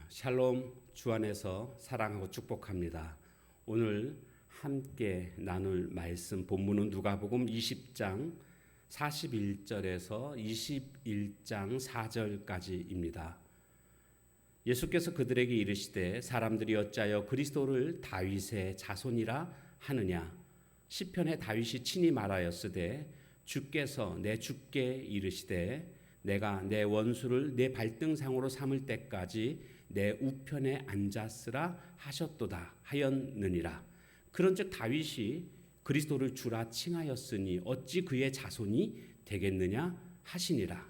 샬롬, 주 안에서 사랑하고 축복합니다. 오늘 함께 나눌 말씀 본문은 누가복음 20장 41절에서 21장 4절까지입니다. 예수께서 그들에게 이르시되 사람들이 어찌하여 그리스도를 다윗의 자손이라 하느냐. 시편에 다윗이 친히 말하였으되 주께서 내 주께 이르시되 내가 내 원수를 내 발등상으로 삼을 때까지 내 우편에 앉았으라 하셨도다 하였느니라. 그런즉 다윗이 그리스도를 주라 칭하였으니 어찌 그의 자손이 되겠느냐 하시니라.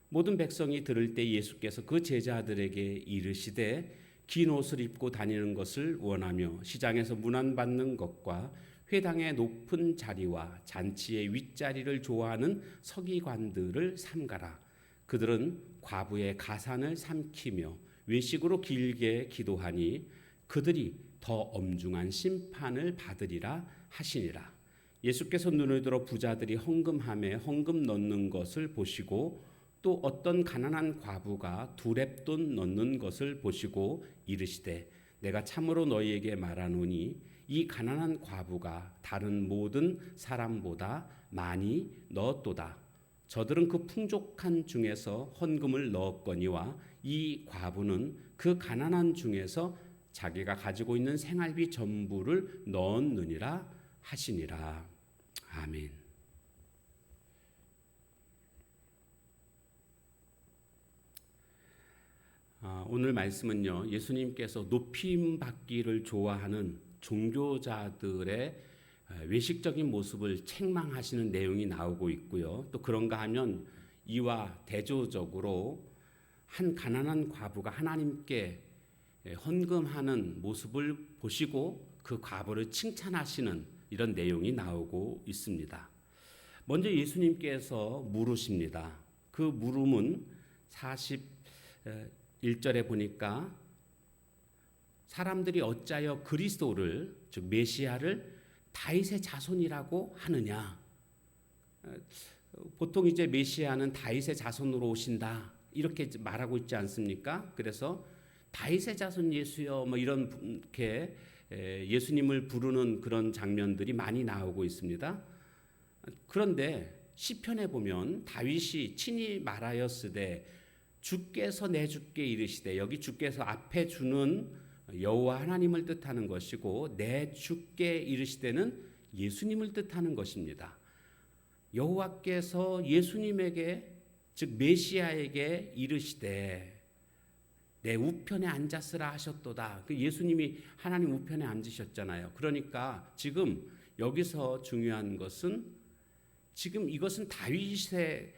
모든 백성이 들을 때 예수께서 그 제자들에게 이르시되 긴 옷을 입고 다니는 것을 원하며 시장에서 문안받는 것과 회당의 높은 자리와 잔치의 윗자리를 좋아하는 서기관들을 삼가라. 그들은 과부의 가산을 삼키며 외식으로 길게 기도하니 그들이 더 엄중한 심판을 받으리라 하시니라. 예수께서 눈을 들어 부자들이 헌금함에 헌금 넣는 것을 보시고 또 어떤 가난한 과부가 두렙돈 넣는 것을 보시고 이르시되 내가 참으로 너희에게 말하노니 이 가난한 과부가 다른 모든 사람보다 많이 넣었도다. 저들은 그 풍족한 중에서 헌금을 넣었거니와 이 과부는 그 가난한 중에서 자기가 가지고 있는 생활비 전부를 넣었느니라 하시니라. 아멘. 오늘 말씀은요, 예수님께서 높임 받기를 좋아하는 종교자들의 외식적인 모습을 책망하시는 내용이 나오고 있고요. 또 그런가 하면 이와 대조적으로 한 가난한 과부가 하나님께 헌금하는 모습을 보시고 그 과부를 칭찬하시는 이런 내용이 나오고 있습니다. 먼저 예수님께서 물으십니다. 그 물음은 41절에 보니까 사람들이 어찌하여 그리스도를 즉 메시아를 다윗의 자손이라고 하느냐. 보통 이제 메시아는 다윗의 자손으로 오신다 이렇게 말하고 있지 않습니까? 그래서 다윗의 자손 예수여 뭐 이렇게 예수님을 부르는 그런 장면들이 많이 나오고 있습니다. 그런데 시편에 보면 다윗이 친히 말하였으되 주께서 내 주께 이르시되, 여기 주께서 앞에 주는 여호와 하나님을 뜻하는 것이고 내 주께 이르시되는 예수님을 뜻하는 것입니다. 여호와께서 예수님에게 즉 메시아에게 이르시되 내 우편에 앉았으라 하셨도다. 그 예수님이 하나님 우편에 앉으셨잖아요. 그러니까 지금 여기서 중요한 것은 지금 이것은 다윗의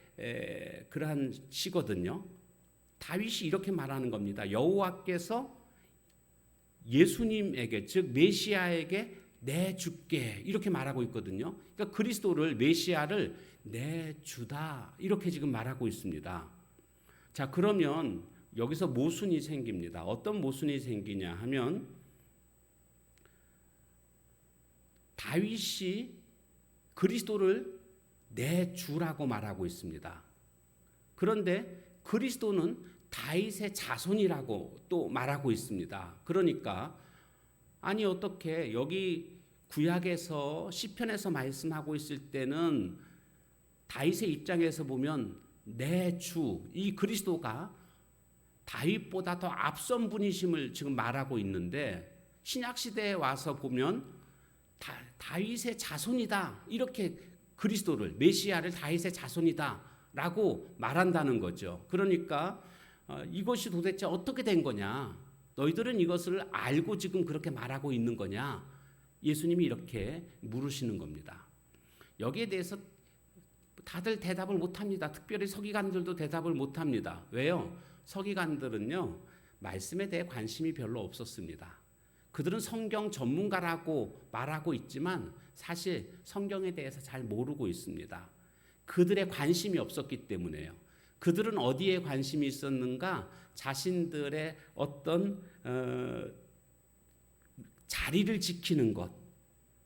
그러한 시거든요. 다윗이 이렇게 말하는 겁니다. 여호와께서 예수님에게 즉 메시아에게 내 주께 이렇게 말하고 있거든요. 그러니까 그리스도를 메시아를 내 주다 이렇게 지금 말하고 있습니다. 자, 그러면 여기서 모순이 생깁니다. 어떤 모순이 생기냐 하면 다윗이 그리스도를 내 주라고 말하고 있습니다. 그런데 그리스도는 다윗의 자손이라고 또 말하고 있습니다. 그러니까 아니 어떻게 여기 구약에서 시편에서 말씀하고 있을 때는 다윗의 입장에서 보면 내 주, 이 그리스도가 다윗보다 더 앞선 분이심을 지금 말하고 있는데 신약시대에 와서 보면 다윗의 자손이다 이렇게 그리스도를 메시아를 다윗의 자손이다 라고 말한다는 거죠. 그러니까 이것이 도대체 어떻게 된 거냐? 너희들은 이것을 알고 지금 그렇게 말하고 있는 거냐? 예수님이 이렇게 물으시는 겁니다. 여기에 대해서 다들 대답을 못합니다. 특별히 서기관들도 대답을 못합니다. 왜요? 서기관들은요, 말씀에 대해 관심이 별로 없었습니다. 그들은 성경 전문가라고 말하고 있지만 사실 성경에 대해서 잘 모르고 있습니다. 그들의 관심이 없었기 때문에요. 그들은 어디에 관심이 있었는가? 자신들의 어떤 자리를 지키는 것,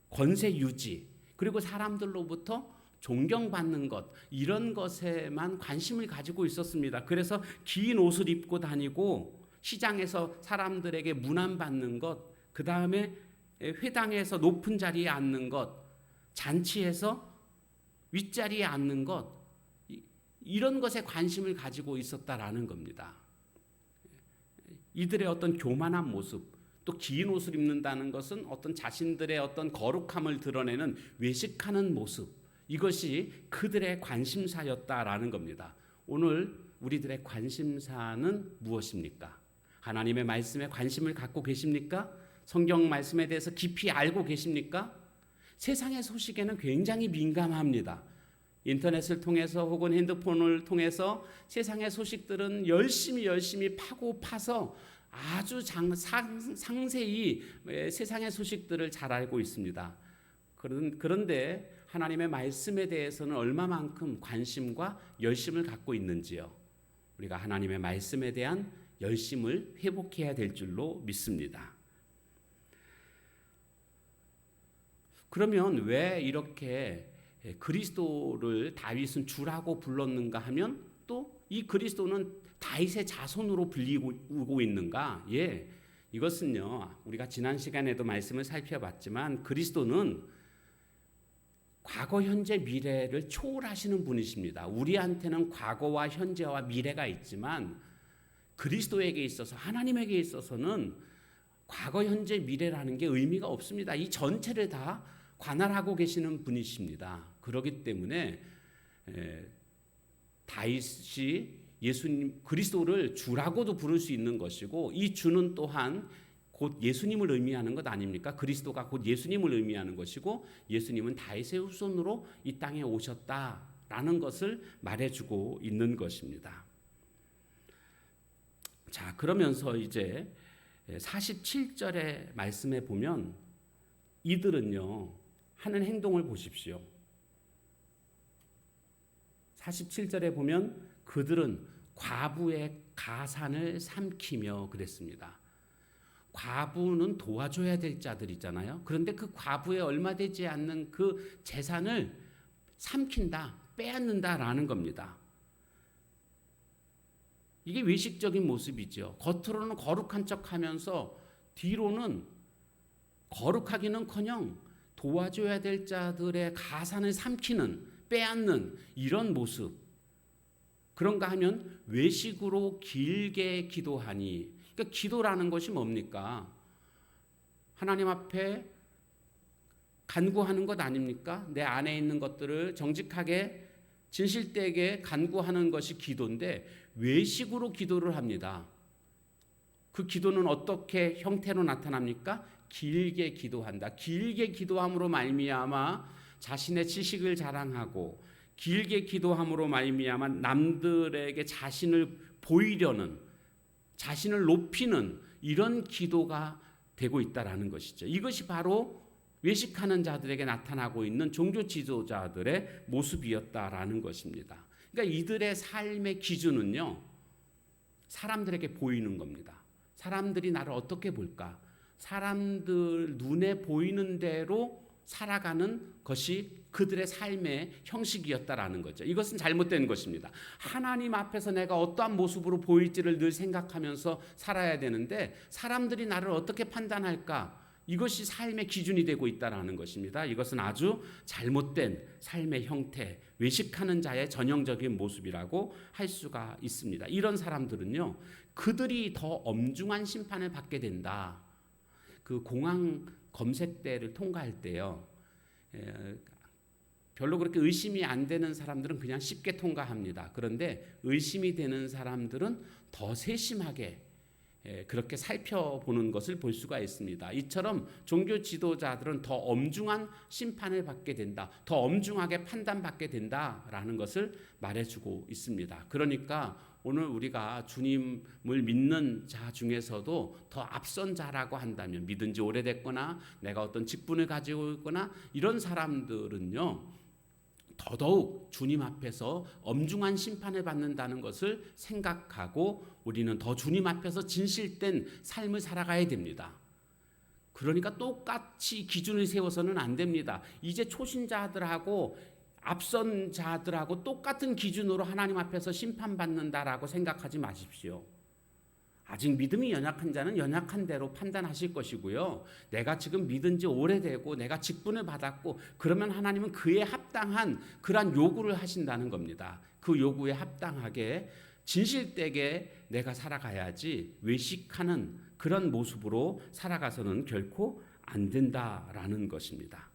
권세 유지, 그리고 사람들로부터 존경받는 것, 이런 것에만 관심을 가지고 있었습니다. 그래서 긴 옷을 입고 다니고 시장에서 사람들에게 문안받는 것, 그 다음에 회당에서 높은 자리에 앉는 것, 잔치에서 윗자리에 앉는 것, 이런 것에 관심을 가지고 있었다라는 겁니다. 이들의 어떤 교만한 모습, 또 긴 옷을 입는다는 것은 어떤 자신들의 어떤 거룩함을 드러내는 외식하는 모습, 이것이 그들의 관심사였다라는 겁니다. 오늘 우리들의 관심사는 무엇입니까? 하나님의 말씀에 관심을 갖고 계십니까? 성경 말씀에 대해서 깊이 알고 계십니까? 세상의 소식에는 굉장히 민감합니다. 인터넷을 통해서 혹은 핸드폰을 통해서 세상의 소식들은 열심히 파고 파서 아주 상세히 세상의 소식들을 잘 알고 있습니다. 그런데 하나님의 말씀에 대해서는 얼마만큼 관심과 열심을 갖고 있는지요. 우리가 하나님의 말씀에 대한 열심을 회복해야 될 줄로 믿습니다. 그러면 왜 이렇게 그리스도를 다윗은 주라고 불렀는가 하면 또 이 그리스도는 다윗의 자손으로 불리고 있는가? 예, 이것은요, 우리가 지난 시간에도 말씀을 살펴봤지만 그리스도는 과거, 현재, 미래를 초월하시는 분이십니다. 우리한테는 과거와 현재와 미래가 있지만 그리스도에게 있어서, 하나님에게 있어서는 과거, 현재, 미래라는 게 의미가 없습니다. 이 전체를 다 관할하고 계시는 분이십니다. 그렇기 때문에 다윗이 예수님 그리스도를 주라고도 부를 수 있는 것이고, 이 주는 또한 곧 예수님을 의미하는 것 아닙니까? 그리스도가 곧 예수님을 의미하는 것이고, 예수님은 다윗의 후손으로 이 땅에 오셨다라는 것을 말해주고 있는 것입니다. 자, 그러면서 이제 47절의 말씀에 보면 이들은요, 하는 행동을 보십시오. 47절에 보면 그들은 과부의 가산을 삼키며 그랬습니다. 과부는 도와줘야 될 자들이잖아요. 그런데 그 과부에 얼마 되지 않는 그 재산을 삼킨다, 빼앗는다라는 겁니다. 이게 외식적인 모습이죠. 겉으로는 거룩한 척하면서 뒤로는 거룩하기는커녕 도와줘야 될 자들의 가산을 삼키는, 빼앗는 이런 모습. 그런가 하면 외식으로 길게 기도하니, 그러니까 기도라는 것이 뭡니까? 하나님 앞에 간구하는 것 아닙니까? 내 안에 있는 것들을 정직하게 진실되게 간구하는 것이 기도인데 외식으로 기도를 합니다. 그 기도는 어떻게 형태로 나타납니까? 길게 기도한다. 길게 기도함으로 말미암아 자신의 지식을 자랑하고, 길게 기도함으로 말미암아 남들에게 자신을 보이려는, 자신을 높이는 이런 기도가 되고 있다라는 것이죠. 이것이 바로 외식하는 자들에게 나타나고 있는 종교 지도자들의 모습이었다라는 것입니다. 그러니까 이들의 삶의 기준은요, 사람들에게 보이는 겁니다. 사람들이 나를 어떻게 볼까? 사람들 눈에 보이는 대로 살아가는 것이 그들의 삶의 형식이었다라는 거죠. 이것은 잘못된 것입니다. 하나님 앞에서 내가 어떠한 모습으로 보일지를 늘 생각하면서 살아야 되는데 사람들이 나를 어떻게 판단할까? 이것이 삶의 기준이 되고 있다라는 것입니다. 이것은 아주 잘못된 삶의 형태, 외식하는 자의 전형적인 모습이라고 할 수가 있습니다. 이런 사람들은요, 그들이 더 엄중한 심판을 받게 된다. 그 공항 검색대를 통과할 때요, 별로 그렇게 의심이 안 되는 사람들은 그냥 쉽게 통과합니다. 그런데 의심이 되는 사람들은 더 세심하게 그렇게 살펴보는 것을 볼 수가 있습니다. 이처럼 종교 지도자들은 더 엄중한 심판을 받게 된다, 더 엄중하게 판단받게 된다라는 것을 말해주고 있습니다. 그러니까 오늘 우리가 주님을 믿는 자 중에서도 더 앞선 자라고 한다면, 믿은 지 오래됐거나 내가 어떤 직분을 가지고 있거나 이런 사람들은요, 더더욱 주님 앞에서 엄중한 심판을 받는다는 것을 생각하고 우리는 더 주님 앞에서 진실된 삶을 살아가야 됩니다. 그러니까 똑같이 기준을 세워서는 안 됩니다. 이제 초신자들하고 앞선 자들하고 똑같은 기준으로 하나님 앞에서 심판받는다라고 생각하지 마십시오. 아직 믿음이 연약한 자는 연약한 대로 판단하실 것이고요. 내가 지금 믿은 지 오래되고 내가 직분을 받았고 그러면 하나님은 그에 합당한 그러한 요구를 하신다는 겁니다. 그 요구에 합당하게 진실되게 내가 살아가야지 외식하는 그런 모습으로 살아가서는 결코 안 된다라는 것입니다.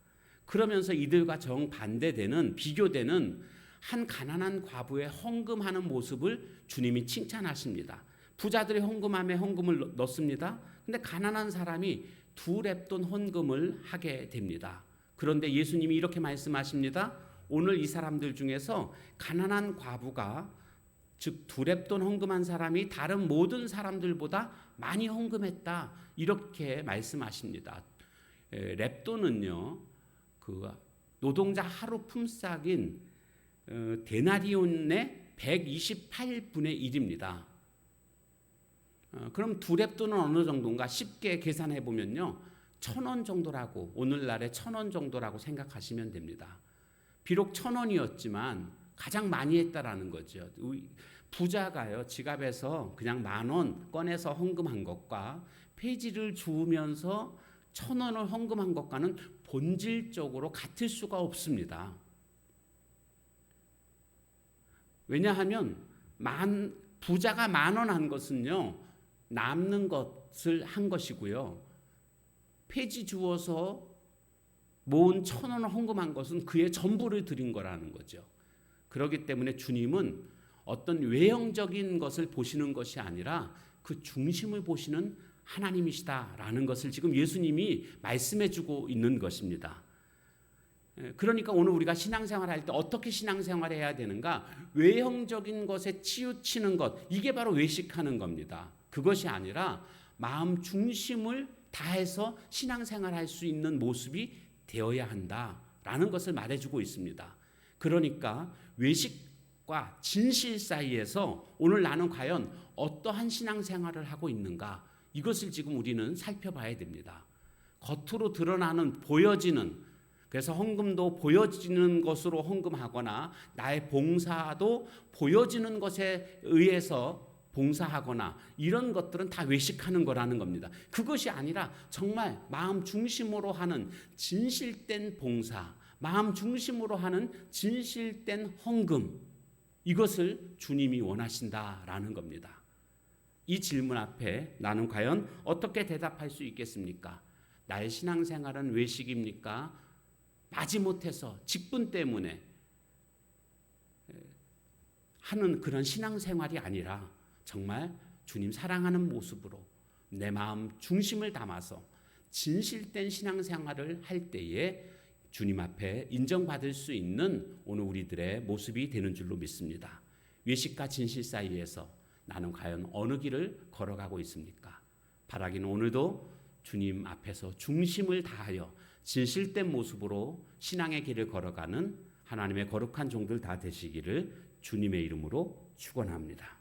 그러면서 이들과 정반대되는 비교되는 한 가난한 과부의 헌금하는 모습을 주님이 칭찬하십니다. 부자들이 헌금함에 헌금을 넣습니다. 근데 가난한 사람이 2렙돈 헌금을 하게 됩니다. 그런데 예수님이 이렇게 말씀하십니다. 오늘 이 사람들 중에서 가난한 과부가 즉 2렙돈 헌금한 사람이 다른 모든 사람들보다 많이 헌금했다. 이렇게 말씀하십니다. 렙돈은요, 그 노동자 하루 품삯인 데나리온의 128분의 1입니다. 그럼 2렙돈은 어느 정도인가? 쉽게 계산해 보면요, 1,000원 정도라고, 오늘날의 1,000원 정도라고 생각하시면 됩니다. 비록 1,000원이었지만 가장 많이 했다라는 거죠. 부자가요, 지갑에서 그냥 10,000원 꺼내서 헌금한 것과 폐지를 주우면서 1,000원을 헌금한 것과는 본질적으로 같을 수가 없습니다. 왜냐하면 부자가 10,000원 한 것은요, 남는 것을 한 것이고요, 폐지 주어서 모은 1,000원을 헌금한 것은 그의 전부를 드린 거라는 거죠. 그렇기 때문에 주님은 어떤 외형적인 것을 보시는 것이 아니라 그 중심을 보시는 하나님이시다라는 것을 지금 예수님이 말씀해주고 있는 것입니다. 그러니까 오늘 우리가 신앙생활할 때 어떻게 신앙생활을 해야 되는가? 외형적인 것에 치우치는 것, 이게 바로 외식하는 겁니다. 그것이 아니라 마음 중심을 다해서 신앙생활할 수 있는 모습이 되어야 한다라는 것을 말해주고 있습니다. 그러니까 외식과 진실 사이에서 오늘 나는 과연 어떠한 신앙생활을 하고 있는가, 이것을 지금 우리는 살펴봐야 됩니다. 겉으로 드러나는, 보여지는, 그래서 헌금도 보여지는 것으로 헌금하거나 나의 봉사도 보여지는 것에 의해서 봉사하거나 이런 것들은 다 외식하는 거라는 겁니다. 그것이 아니라 정말 마음 중심으로 하는 진실된 봉사, 마음 중심으로 하는 진실된 헌금, 이것을 주님이 원하신다라는 겁니다. 이 질문 앞에 나는 과연 어떻게 대답할 수 있겠습니까? 나의 신앙생활은 외식입니까? 마지못해서 직분 때문에 하는 그런 신앙생활이 아니라 정말 주님 사랑하는 모습으로 내 마음 중심을 담아서 진실된 신앙생활을 할 때에 주님 앞에 인정받을 수 있는 오늘 우리들의 모습이 되는 줄로 믿습니다. 외식과 진실 사이에서 나는 과연 어느 길을 걸어가고 있습니까? 바라기는 오늘도 주님 앞에서 중심을 다하여 진실된 모습으로 신앙의 길을 걸어가는 하나님의 거룩한 종들 다 되시기를 주님의 이름으로 축원합니다.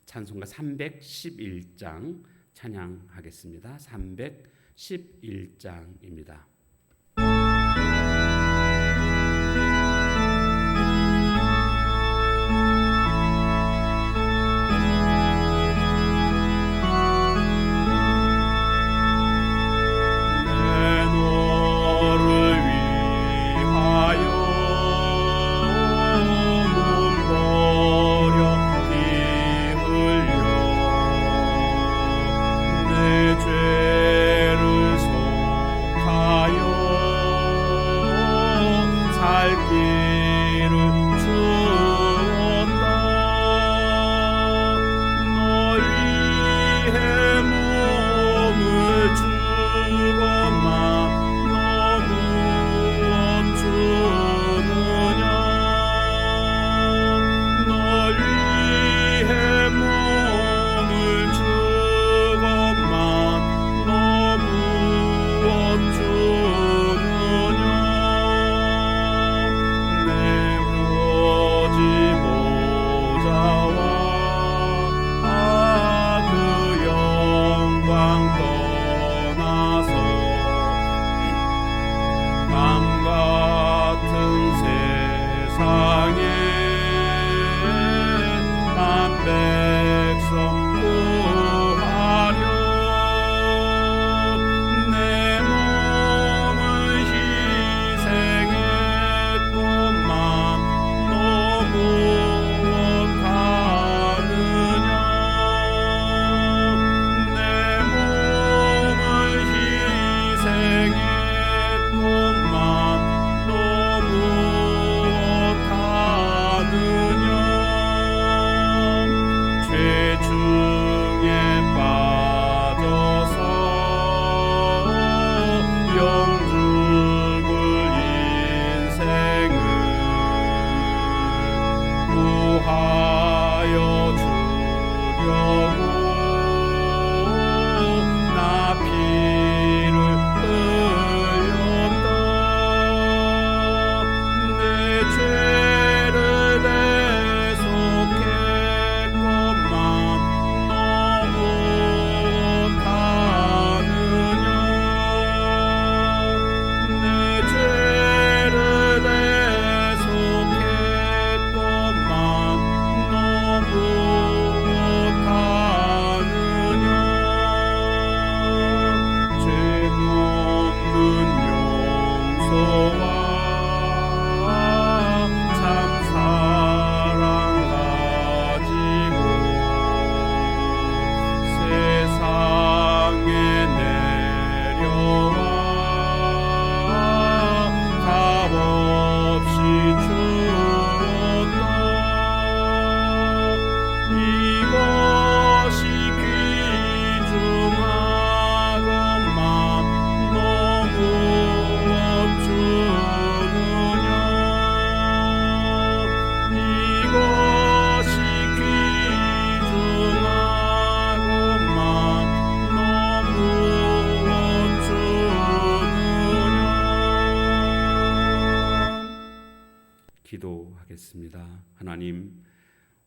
찬송가 311장 찬양하겠습니다. 311장입니다. 죄를 속하여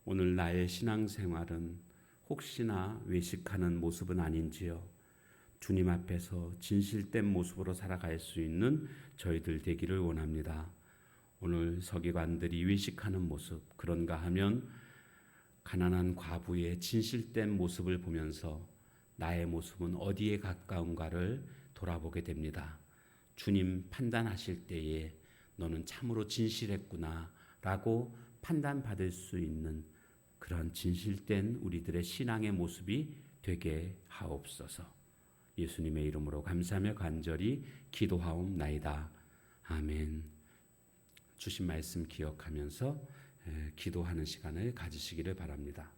오늘 나의 신앙생활은 혹시나 외식하는 모습은 아닌지요? 주님 앞에서 진실된 모습으로 살아갈 수 있는 저희들 되기를 원합니다. 오늘 서기관들이 외식하는 모습, 그런가 하면 가난한 과부의 진실된 모습을 보면서 나의 모습은 어디에 가까운가를 돌아보게 됩니다. 주님 판단하실 때에 너는 참으로 진실했구나 라고 판단받을 수 있는 그런 진실된 우리들의 신앙의 모습이 되게 하옵소서. 예수님의 이름으로 감사하며 간절히 기도하옵나이다. 아멘. 주신 말씀 기억하면서 기도하는 시간을 가지시기를 바랍니다.